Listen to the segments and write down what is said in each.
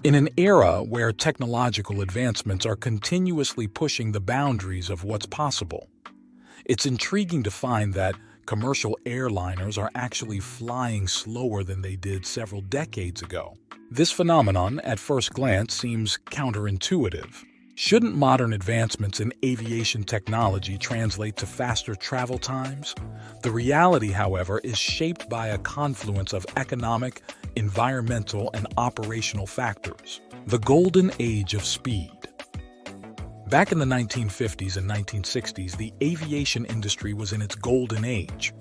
In an era where technological advancements are continuously pushing the boundaries of what's possible, it's intriguing to find that commercial airliners are actually flying slower than they did several decades ago. This phenomenon, at first glance, seems counterintuitive. Shouldn't modern advancements in aviation technology translate to faster travel times? The reality, however, is shaped by a confluence of economic, environmental, and operational factors. The golden age of speed. Back in the 1950s and 1960s, the aviation industry was in its golden age.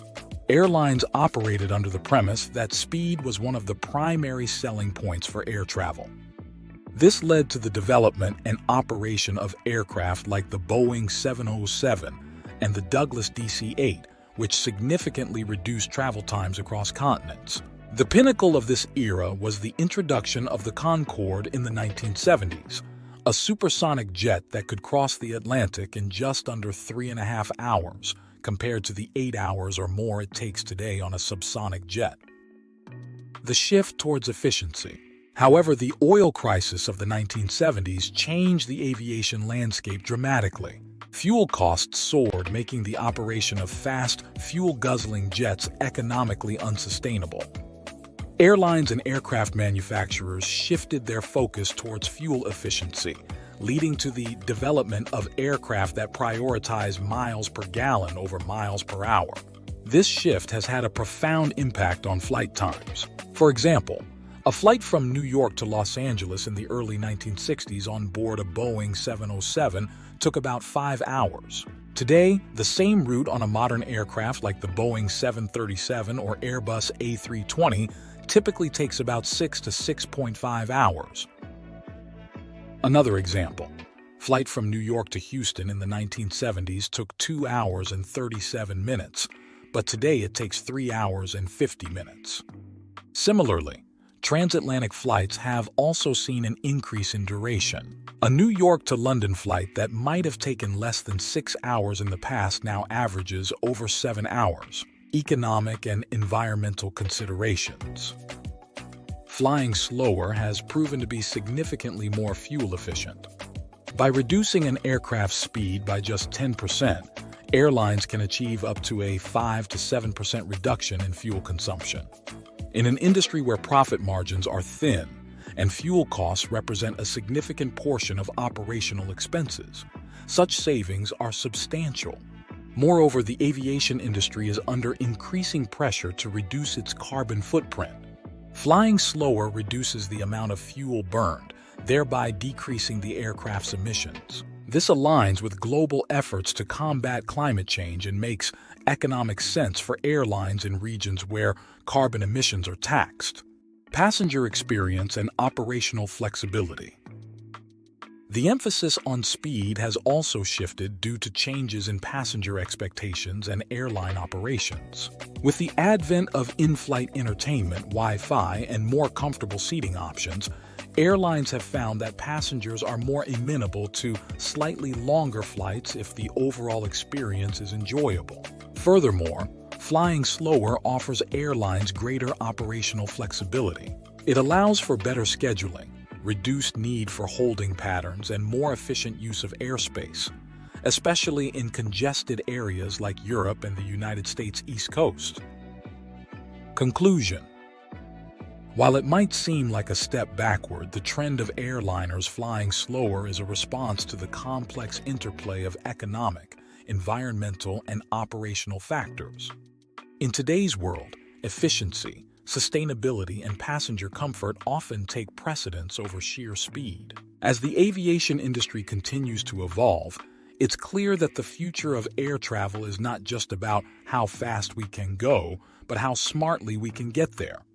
Airlines operated under the premise that speed was one of the primary selling points for air travel. This led to the development and operation of aircraft like the Boeing 707 and the Douglas DC-8, which significantly reduced travel times across continents. The pinnacle of this era was the introduction of the Concorde in the 1970s, a supersonic jet that could cross the Atlantic in just under 3.5 hours, compared to the 8 hours or more it takes today on a subsonic jet. The shift towards efficiency. However, the oil crisis of the 1970s changed the aviation landscape dramatically. Fuel costs soared, making the operation of fast, fuel-guzzling jets economically unsustainable. Airlines and aircraft manufacturers shifted their focus towards fuel efficiency, leading to the development of aircraft that prioritize miles per gallon over miles per hour. This shift has had a profound impact on flight times. For example, a flight from New York to Los Angeles in the early 1960s on board a Boeing 707 took about 5 hours. Today, the same route on a modern aircraft like the Boeing 737 or Airbus A320 typically takes about 6 to 6.5 hours. Another example, flight from New York to Houston in the 1970s took 2 hours and 37 minutes, but today it takes 3 hours and 50 minutes. Similarly, transatlantic flights have also seen an increase in duration. A New York to London flight that might have taken less than 6 hours in the past now averages over 7 hours. Economic and environmental considerations. Flying slower has proven to be significantly more fuel efficient. By reducing an aircraft's speed by just 10%, airlines can achieve up to a 5 to 7% reduction in fuel consumption. In an industry where profit margins are thin and fuel costs represent a significant portion of operational expenses, such savings are substantial. Moreover, the aviation industry is under increasing pressure to reduce its carbon footprint. Flying slower reduces the amount of fuel burned, thereby decreasing the aircraft's emissions. This aligns with global efforts to combat climate change and makes economic sense for airlines in regions where carbon emissions are taxed. Passenger experience and operational flexibility. The emphasis on speed has also shifted due to changes in passenger expectations and airline operations. With the advent of in-flight entertainment, Wi-Fi, and more comfortable seating options, airlines have found that passengers are more amenable to slightly longer flights if the overall experience is enjoyable. Furthermore, flying slower offers airlines greater operational flexibility. It allows for better scheduling, reduced need for holding patterns, and more efficient use of airspace, especially in congested areas like Europe and the United States East Coast. Conclusion. While it might seem like a step backward, the trend of airliners flying slower is a response to the complex interplay of economic, environmental, and operational factors. In today's world, efficiency, sustainability, and passenger comfort often take precedence over sheer speed. As the aviation industry continues to evolve, it's clear that the future of air travel is not just about how fast we can go, but how smartly we can get there.